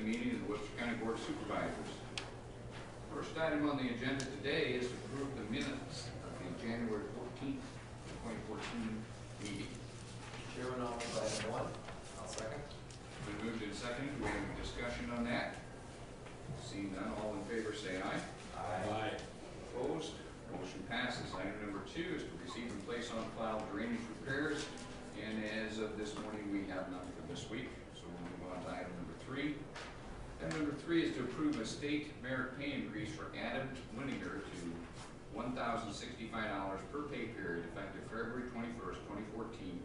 meeting of the Webster County Board of Supervisors. First item on the agenda today is to approve the minutes of the January 14th, 2014 meeting. Chairman, I'll move item 1. I'll second. Been moved and seconded. Do we have any discussion on that? Seeing none, all in favor say aye. Aye. Opposed? Motion passes. Item number 2 is to receive and place on file drainage repairs. And as of this morning, we have none for this week. So we'll move on to item number 3. Item number 3 is to approve a state merit pay increase for Adam Winiger to $1,065 per pay period effective February 21st, 2014,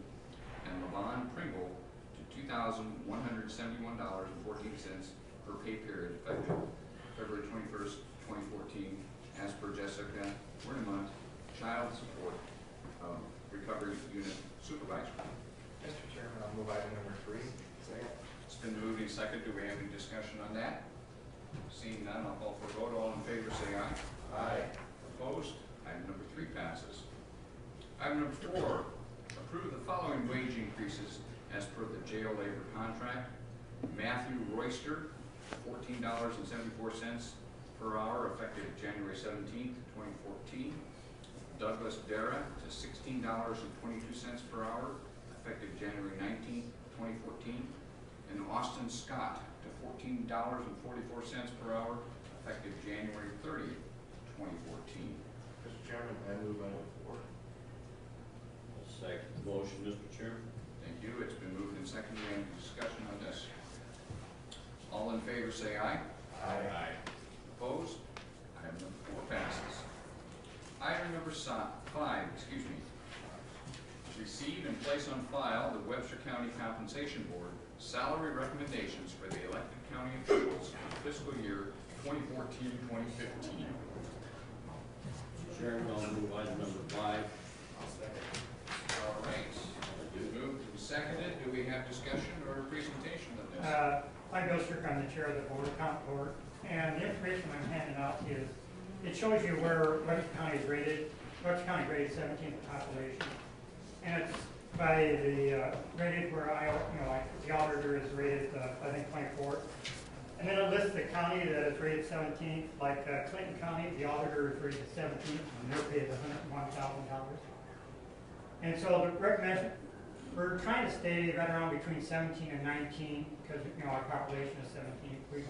and Levon Pringle to $2,171.14 per pay period effective February 21st, 2014, as per Jessica Wernemont, Child Support Recovery Unit Supervisor. Mr. Chairman, I'll move item number 3. Second. It's been moved and seconded. Do we have any discussion on that? Seeing none, I'll call for a vote. All in favor say aye. Aye. Opposed? Item number 3 passes. Item number 4, approve the following wage increases as per the jail labor contract. Matthew Royster, $14.74 per hour effective January 17th, 2014. Douglas Dara to $16.22 per hour effective January 19th, 2014. And Austin Scott to $14.44 per hour effective January 30th, 2014. Mr. Chairman, I move item 4. I'll second the motion, Mr. Chairman. Thank you. It's been moved and seconded. Any discussion on this? All in favor say aye. Aye. Opposed? Item number 4 passes. Item number 5, receive and place on file the Webster County Compensation Board salary recommendations for the elected county officials for fiscal year 2014-2015. Chairman, I'll move item number 5. I'll second. All right. Moved and seconded. Do we have discussion or a presentation of this? I'm Bill Strick, I'm the chair of the board, comp board, and the information I'm handing out is, it shows you where Webster County is rated. Webster County is rated 17th population, and it's by the rated where like the auditor is rated, I think 24th, and then it lists the county that is rated 17th, like Clinton County, the auditor is rated 17th, and their pay is $101,000. And so the recommendation, we're trying to stay right around between 17 and 19 because our population is 17. We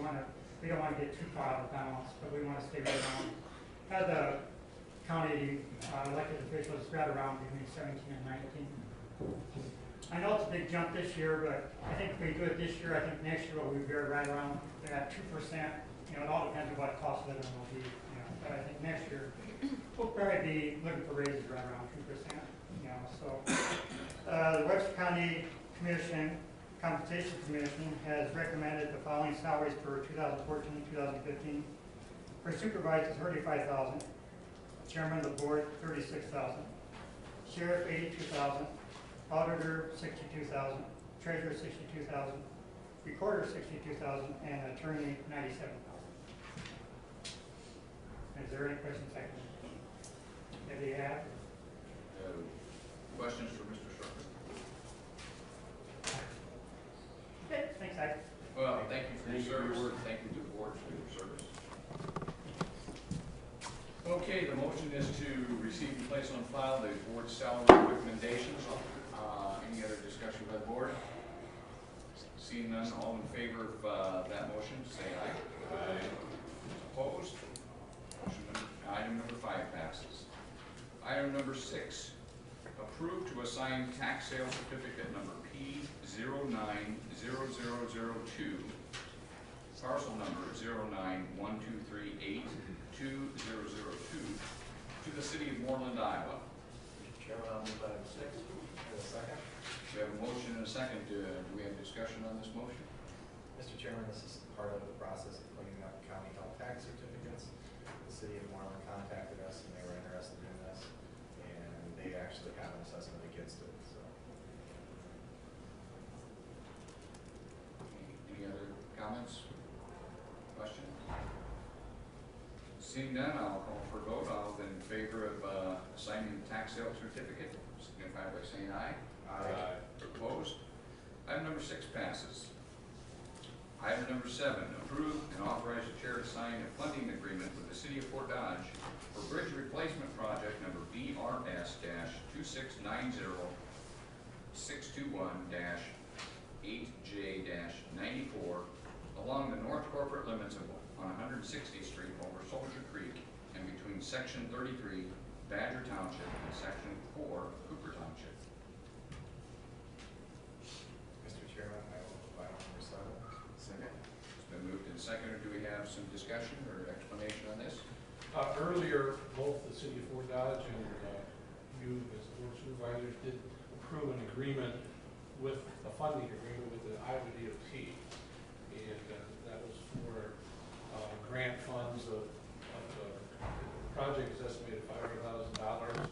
don't want to get too far out of balance, but we want to stay right around. As the county elected officials, right around between 17 and 19. I know it's a big jump this year, but I think if we do it this year, I think next year we'll be right around at 2%. It all depends on what cost of living will be. But I think next year we'll probably be looking for raises right around 2%. So the Webster County Compensation Commission has recommended the following salaries for 2014-2015. For supervisors, $35,000. Chairman of the board, $36,000. Sheriff, $82,000. Auditor, $62,000. Treasurer, $62,000. Recorder, $62,000, and attorney, $97,000. Is there any questions I can maybe have? Questions for Mr. Strucker? Okay, thanks, Ike. Well, thank you for your service. Thank you. Thank you to the board for your service. Okay, the motion is to receive and place on file the board's salary recommendations. Any other discussion by the board? Seeing none, all in favor of that motion, say aye. Aye. Opposed? Item number 5 passes. Item number 6, approve to assign tax sale certificate number P090002, parcel number 09123820002, to the city of Moreland, Iowa. Mr. Chairman, I'll move item 6. And a second. We have a motion and a second. Do we have discussion on this motion? Mr. Chairman, this is part of the process of putting up county health tax certificates. The city of Moreland contacted us and they were interested in this, and they actually have an assessment against it. So, any other comments? Questions? Seeing none, I'll call for a vote. All in favor of assigning the tax sale certificate, signify by saying aye. Aye. Opposed? Item number 6 passes. Item number 7, approve and authorize the chair to sign a funding agreement with the City of Fort Dodge for bridge replacement project number BRS-2690621-8J-94 along the north corporate limits of on 160th Street over Soldier Creek and between Section 33, Badger Township, and Section 4, Cooper Township. Mr. Chairman, I will put item number 7. Second. It's been moved and seconded. Do we have some discussion or explanation on this? Earlier, both the City of Fort Dodge and you, as board supervisors, did approve an agreement with a funding agreement with the Iowa DOT. And that was for grant funds of the project is estimated $500,000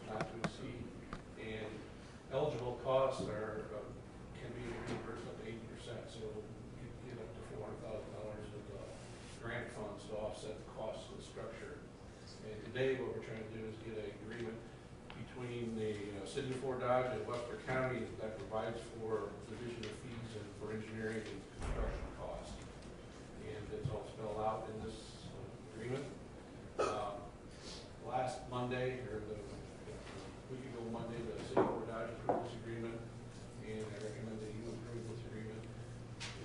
not to exceed. And eligible costs are can be reimbursed up to 80%. So you get up to $400,000 of grant funds to offset the costs of the structure. And today, what we're trying to do is get an agreement between the City of Fort Dodge and Webster County that provides for division of fees and for engineering and construction costs. And it's all spelled out in this agreement. Last Monday, or the week ago Monday, the City of Fort Dodge approved this agreement, and I recommend that you approve this agreement.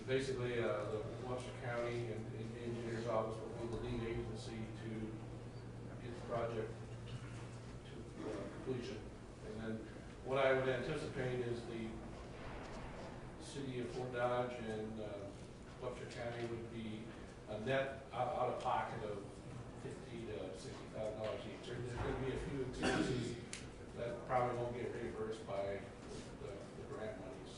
Basically, the Webster County and the engineer's office will be the lead agency to get the project to completion. And then what I would anticipate is the City of Fort Dodge and Webster County would be a net out of pocket of $50,000 to $60,000 each. There's going to be a few expenses that probably won't get reimbursed by the grant monies.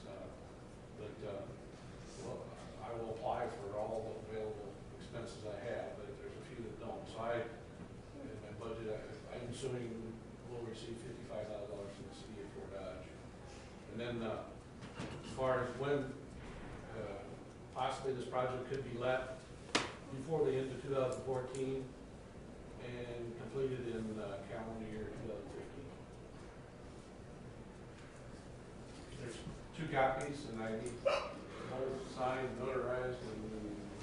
Well, I will apply for all the available expenses I have, but there's a few that don't. So in my budget, I'm assuming we'll receive $55,000 from the City of Fort Dodge. And then as far as when possibly this project could be let before the end of 2014 and completed in calendar year 2015. There's 2 copies, and I need one signed, notarized, and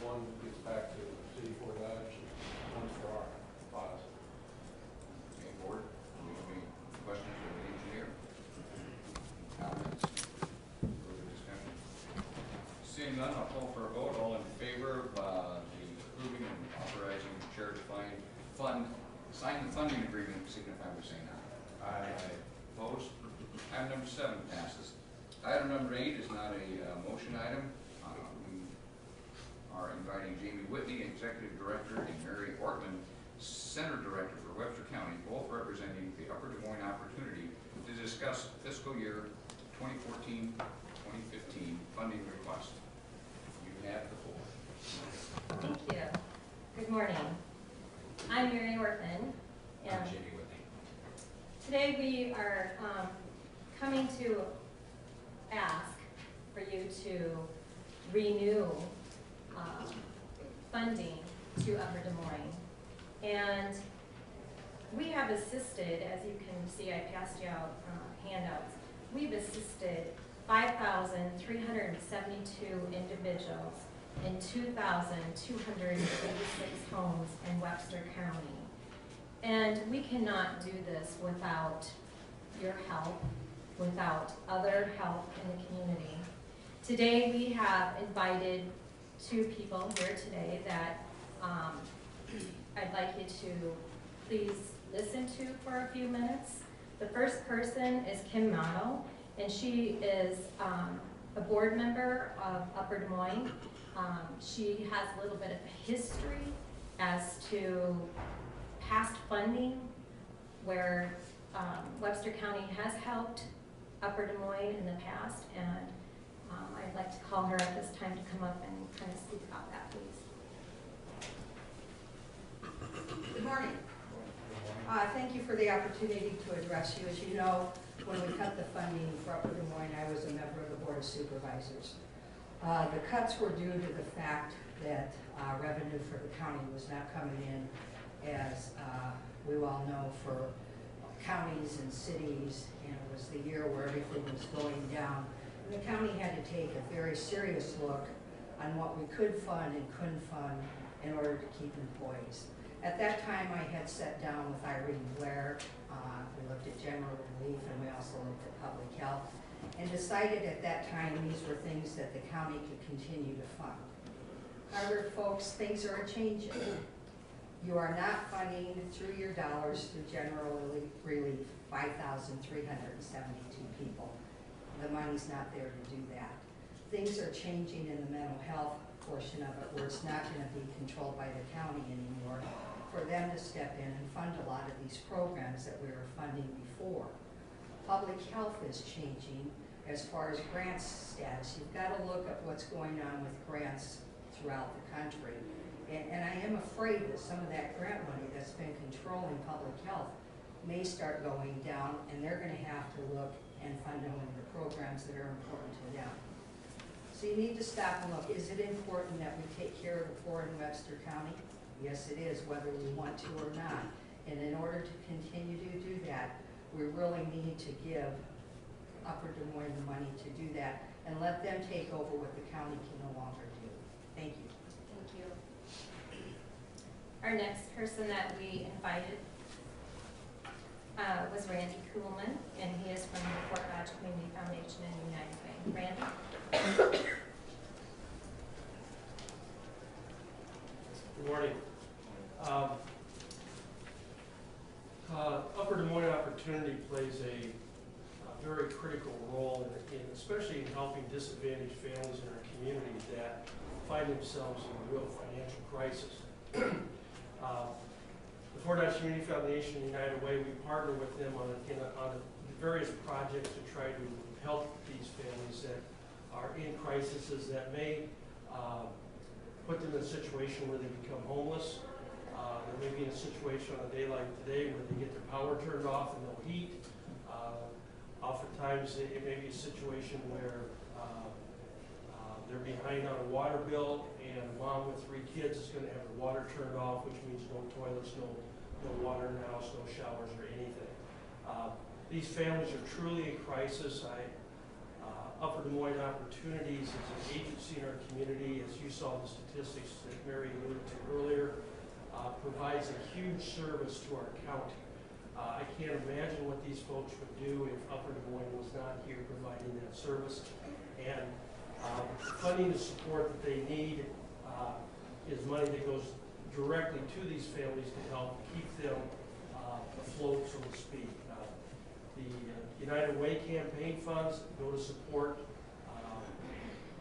one gets back to City of Fort Dodge, and one's for our files. Okay, board, do we have any questions for the engineer? Comments? Further discussion? Seeing none, I'll call for a vote. All in favor of the approving and authorizing the chair to sign the funding agreement, signify by saying aye. Aye. Opposed? Item number 7 passes. Item number 8 is not a motion item. We are inviting Jamie Whitney, Executive Director, and Mary Ortman, Center Director for Webster County, both representing the Upper Des Moines opportunity to discuss fiscal year 2014-2015 funding request. You have the floor. Thank you. Good morning. I'm Mary Ortman. I'm Jamie Whitney. Today we are coming to ask for you to renew funding to Upper Des Moines. And we have assisted, as you can see, I passed you out handouts. We've assisted 5,372 individuals in 2,286 homes in Webster County. And we cannot do this without your help, without other help in the community. Today we have invited 2 people here today that I'd like you to please listen to for a few minutes. The first person is Kim Mano, and she is a board member of Upper Des Moines. She has a little bit of a history as to past funding where Webster County has helped Upper Des Moines in the past, and I'd like to call her at this time to come up and kind of speak about that, please. Good morning. Thank you for the opportunity to address you. As you know, when we cut the funding for Upper Des Moines, I was a member of the Board of Supervisors. The cuts were due to the fact that revenue for the county was not coming in, as we all know, for counties and cities, and it was the year where everything was going down. And the county had to take a very serious look on what we could fund and couldn't fund in order to keep employees. At that time, I had sat down with Irene Blair. We looked at general relief and we also looked at public health and decided at that time these were things that the county could continue to fund. However, folks, things are changing. You are not funding through your dollars through general relief 5,372 people. The money's not there to do that. Things are changing in the mental health portion of it where it's not going to be controlled by the county anymore, for them to step in and fund a lot of these programs that we were funding before. Public health is changing as far as grants status. You've got to look at what's going on with grants throughout the country. And I am afraid that some of that grant money that's been controlling public health may start going down, and they're going to have to look and fund only the programs that are important to them. So you need to stop and look. Is it important that we take care of the poor in Webster County? Yes, it is, whether we want to or not. And in order to continue to do that, we really need to give Upper Des Moines the money to do that and let them take over what the county can no longer do. Thank you. Thank you. Our next person that we invited was Randy Kuhlman, and he is from the Fort Dodge Community Foundation and United Way. Randy? Good morning. Upper Des Moines Opportunity plays a very critical role especially in helping disadvantaged families in our community that find themselves in a real financial crisis. The Fort Dodge Community Foundation and United Way, we partner with them on various projects to try to help these families that are in crises that may put them in a situation where they become homeless. They may be in a situation on a day like today where they get their power turned off and no heat. Oftentimes it may be a situation where they're behind on a water bill and a mom with 3 kids is going to have the water turned off, which means no toilets, no water in the house, no showers or anything. These families are truly in crisis. Upper Des Moines Opportunities is an agency in our community, as you saw the statistics that Mary alluded to earlier, provides a huge service to our county. I can't imagine what these folks would do if Upper Des Moines was not here providing that service. And funding the support that they need is money that goes directly to these families to help keep them afloat, so to speak. The United Way campaign funds go to support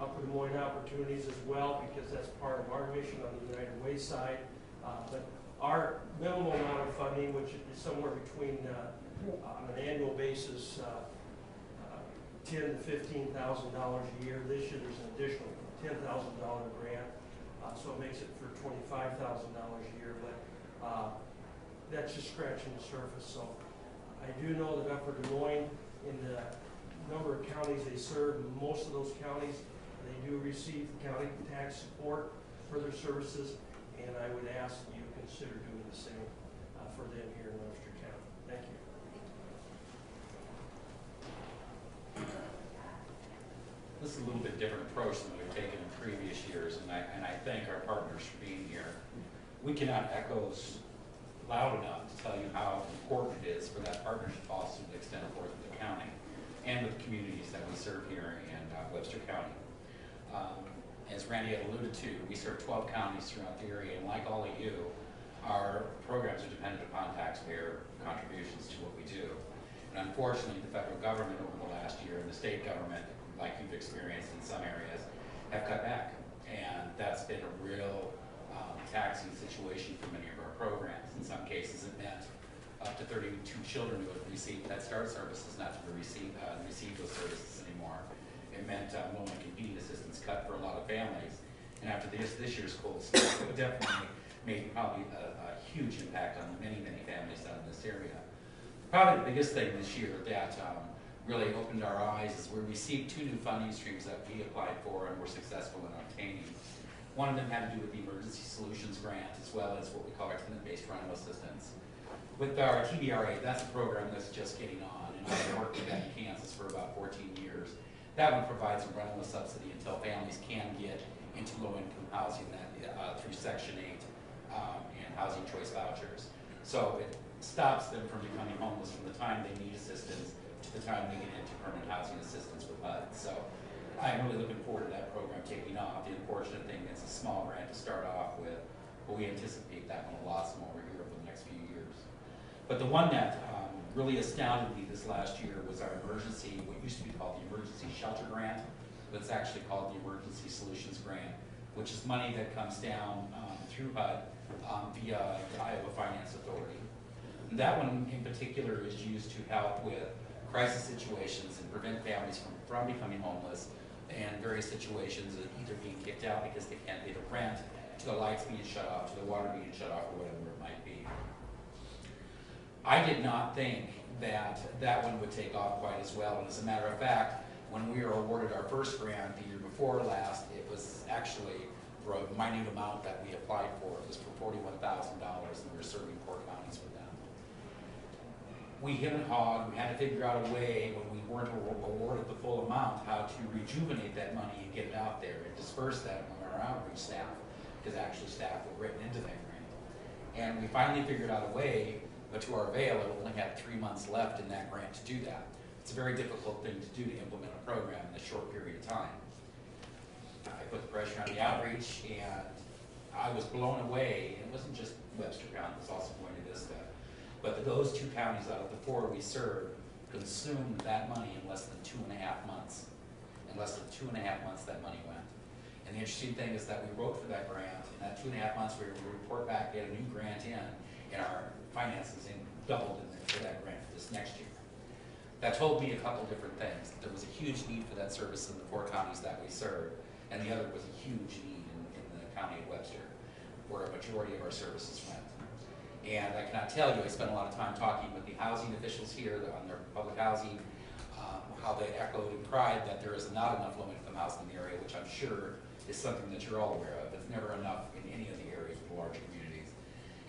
Upper Des Moines Opportunities as well, because that's part of our mission on the United Way side. But our minimum amount of funding, which is somewhere between, on an annual basis, $10,000 to $15,000 a year. This year there's an additional $10,000 grant, so it makes it for $25,000 a year. But that's just scratching the surface. So I do know that Upper Des Moines, in the number of counties they serve, most of those counties, they do receive county tax support for their services, and I would ask that you consider doing the same for them here in Webster County. Thank you. This is a little bit different approach than we've taken in previous years, and I thank our partners for being here. We cannot echo loud enough to tell you how important it is for that partnership also to extend forth to the county and with the communities that we serve here in Webster County. As Randy had alluded to, we serve 12 counties throughout the area, and like all of you, our programs are dependent upon taxpayer contributions to what we do. And unfortunately, the federal government over the last year and the state government, like you've experienced in some areas, have cut back. And that's been a real taxing situation for many of our programs. In some cases, it meant up to 32 children who have received Head Start services not to receive those services anymore. It meant low-income heating assistance cut for a lot of families. And after this year's cold snap, it definitely made probably a huge impact on many, many families down in this area. Probably the biggest thing this year that really opened our eyes is we received 2 new funding streams that we applied for and were successful in obtaining. One of them had to do with the Emergency Solutions Grant, as well as what we call our tenant-based rental assistance. With our TBRA, that's a program that's just getting on, and I've been working with that in Kansas for about 14 years. That one provides a rental subsidy until families can get into low-income housing through Section 8 and housing choice vouchers. So it stops them from becoming homeless from the time they need assistance to the time they get into permanent housing assistance with HUD. So I'm really looking forward to that program taking off. The unfortunate thing, it's a small grant to start off with, but we anticipate that one will blossom over here for the next few years. But the one that really astounded me this last year was our emergency, what used to be called the Emergency Shelter Grant, but it's actually called the Emergency Solutions Grant, which is money that comes down through HUD via the Iowa Finance Authority. And that one in particular is used to help with crisis situations and prevent families from becoming homeless, and various situations of either being kicked out because they can't pay the rent, to the lights being shut off, to the water being shut off, or whatever it might be. I did not think that that one would take off quite as well, and as a matter of fact, when we were awarded our first grant the year before last, it was actually for a minute amount that we applied for. It was for $41,000, and we were serving 4 counties with them. We hit and hawed. We had to figure out a way, when we weren't awarded the full amount, how to rejuvenate that money and get it out there and disperse that among our outreach staff, because actually staff were written into that grant. And we finally figured out a way, but to our avail, it only had 3 months left in that grant to do that. It's a very difficult thing to do, to implement a program in a short period of time. I put the pressure on the outreach, and I was blown away. It wasn't just Webster County, it was also Buena Vista. But those 2 counties out of the 4 we served consumed that money in less than 2.5 months. In less than 2.5 months, that money went. And the interesting thing is that we wrote for that grant. In that 2.5 months, we were able to report back, get a new grant in, and our finances doubled for that grant for this next year. That told me a couple different things. There was a huge need for that service in the 4 counties that we served, and the other was a huge need in the county of Webster, where a majority of our services went. And I cannot tell you, I spent a lot of time talking with the housing officials here on their public housing, how they echoed and cried that there is not enough low-income housing in the area, which I'm sure is something that you're all aware of. It's never enough in any of the areas with large communities.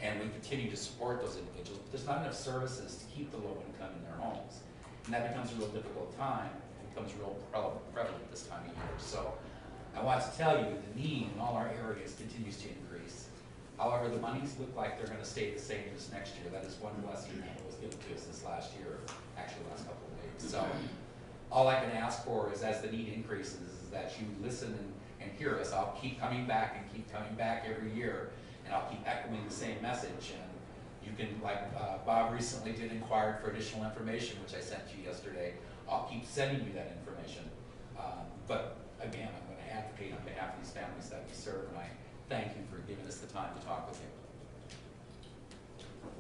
And we continue to support those individuals, but there's not enough services to keep the low income in their homes. And that becomes a real difficult time. It becomes real prevalent this time of year. So I want to tell you, the need in all our areas continues to increase. However, the monies look like they're going to stay the same this next year. That is one blessing that was given to us this last year, actually the last couple of weeks. So all I can ask for is, as the need increases, is that you listen and hear us. I'll keep coming back and keep coming back every year, and I'll keep echoing the same message. And you can, like Bob recently did, inquire for additional information, which I sent you yesterday. I'll keep sending you that information. But again, I'm going to advocate on behalf of these families that we serve, and I thank you for giving us the time to talk with you.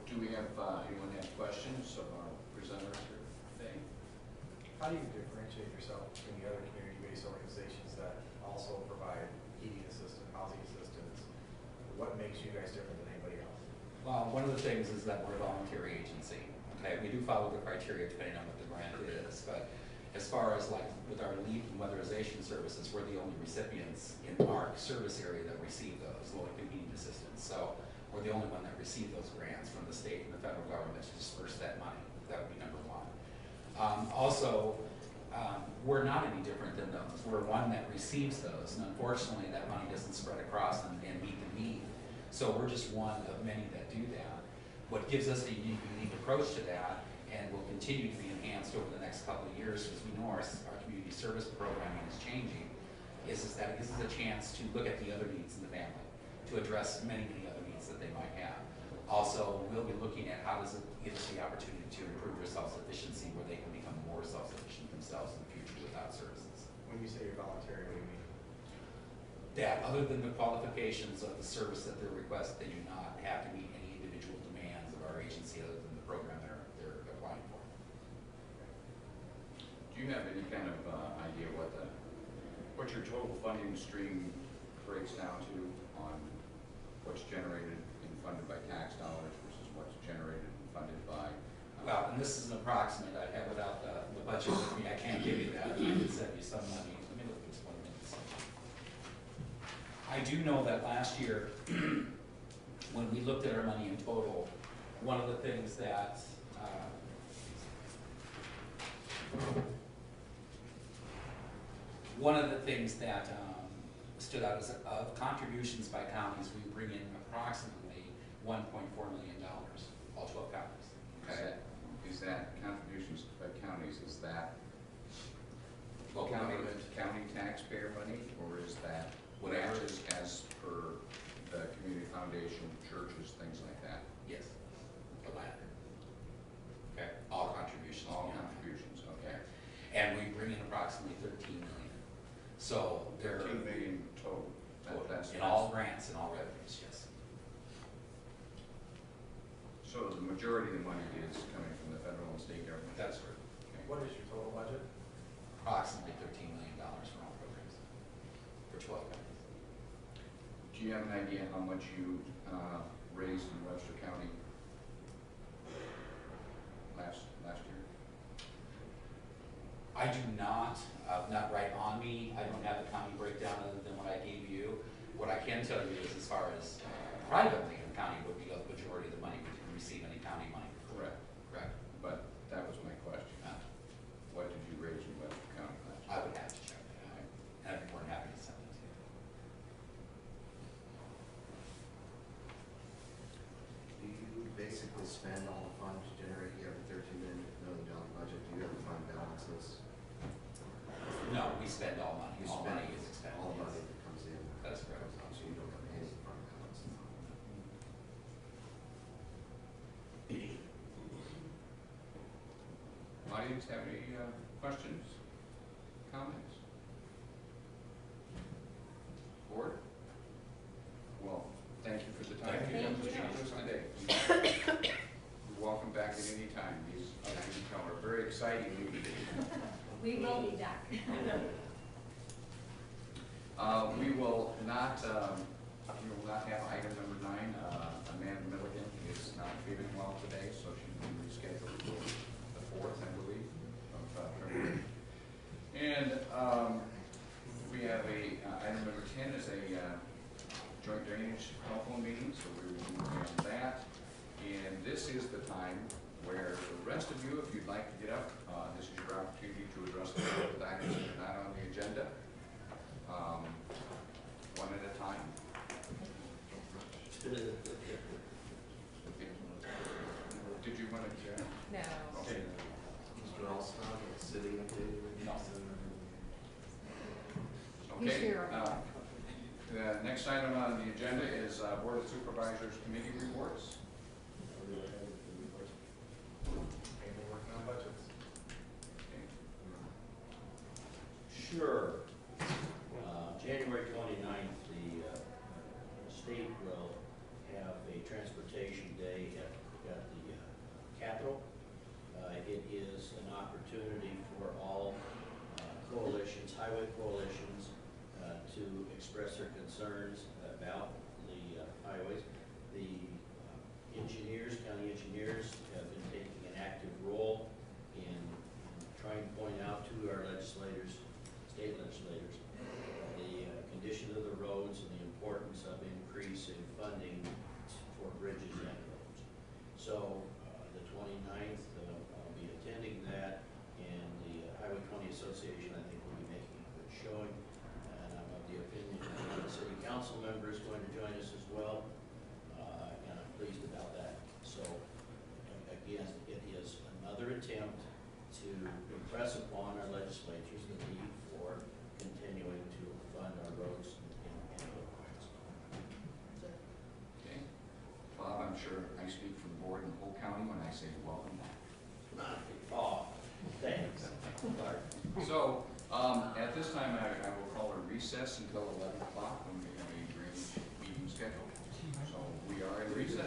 Do we have, anyone have questions of our presenters here today? How do you differentiate yourself between the other community-based organizations that also provide heating assistance, housing assistance? What makes you guys different than anybody else? Well, one of the things is that we're a voluntary agency. Okay, we do follow the criteria depending on what the grant is, but as far as like with our lead and weatherization services, we're the only recipients in our service area that receive those low-income heating assistance. So we're the only one that receive those grants from the state and the federal government to disperse that money. That would be number one. We're not any different than those. We're one that receives those, and unfortunately that money doesn't spread across and meet the need. So we're just one of many that do that. What gives us a unique approach to that, and will continue to be enhanced over the next couple of years, because we know our community service programming is changing, is that it gives us a chance to look at the other needs in the family, to address many other needs that they might have. Also, we'll be looking at how does it give us the opportunity to improve their self-sufficiency, where they can become more self-sufficient themselves in the future without services. When you say you're voluntary, what do you mean? That other than the qualifications of the service that they're requesting, they do not have to meet any individual demands of our agency other than the program they're applying for. Do you have any kind of idea what your total funding stream breaks down to on what's generated and funded by tax dollars versus what's generated and funded by? Well, and this is an approximate. I have without the budget with me. I can't give you that. I can send you some money. Let me look at this 1 minute. I do know that last year, when we looked at our money in total, one of the things that stood out as, of contributions by counties, we bring in approximately $1.4 million, all 12 counties. Okay. Is that contributions by counties, is that Local government. county taxpayer money, or is that Whatever. matches as per the community foundation, churches, things like that? Yes, the latter. Okay, all contributions. All contributions, okay. And we bring in approximately 13 million. So there. 13 million total. In all grants and all revenues, yes. So the majority of the money is coming from the federal and state government? That's right. Okay. What is your total budget? Approximately $13 million for all programs, for 12 counties. Do you have an idea how much you raised in Webster County last year? I do not right on me. I don't have the county breakdown other than what I gave you. What I can tell you is as far as privately, the county would be the majority of the money. We didn't receive any county money. Correct. Correct. But that was my question. What did you raise in Webster County last year? I would have to check that out. And I'd be more than happy to send it to you. Do you basically spend all the funds generated? You have a $13 million budget. Do you have fund balances? No, we spend all money. You All spend money is expended. all the yes. money that comes in. That's correct. comes out, so you don't have any fund balance. Audience have any questions, comments? Board? Well, thank you for the time you Thank took to you. speak to us today. You're welcome back at any time. These, as you can tell, are very exciting meetings. We will be back. We will not have item number 9. Amanda Milligan is not feeling well today, so she's been rescheduled for the 4th, I believe, of February. And we have item number 10 is a joint drainage telephone meeting, so we will be moving on that. And this is the time where the rest of you, if you'd like to get up, this is your opportunity to address the board with items that are not on the agenda. One at a time. Did you want to? No. Okay. Mr. Alston, city update? He's Okay. here. The next item on the agenda is Board of Supervisors Committee reports. Mainly working on budgets. Okay. Sure. January 29th, the state will have a transportation day at the Capitol. It is an opportunity for all coalitions, highway coalitions, to express their concerns about the highways. The engineers, county engineers, have been taking an active role in trying to point out to our legislators, state legislators, the condition of the roads and the importance of increasing funding for bridges and roads. So the 29th, I'll be attending that, and the Highway 20 Association, I think, will be making a good showing. And I'm of the opinion that the city council member is going to join us as well, and I'm pleased about that. So again, it is another attempt to impress upon our legislatures the need for continuing to fund our roads and roadways. Okay. Bob, I'm sure I speak for the board and the whole county when I say welcome back. Oh, thanks. So, at this time, I will call a recess until 11 o'clock when we have a drainage meeting scheduled. So we are in recess.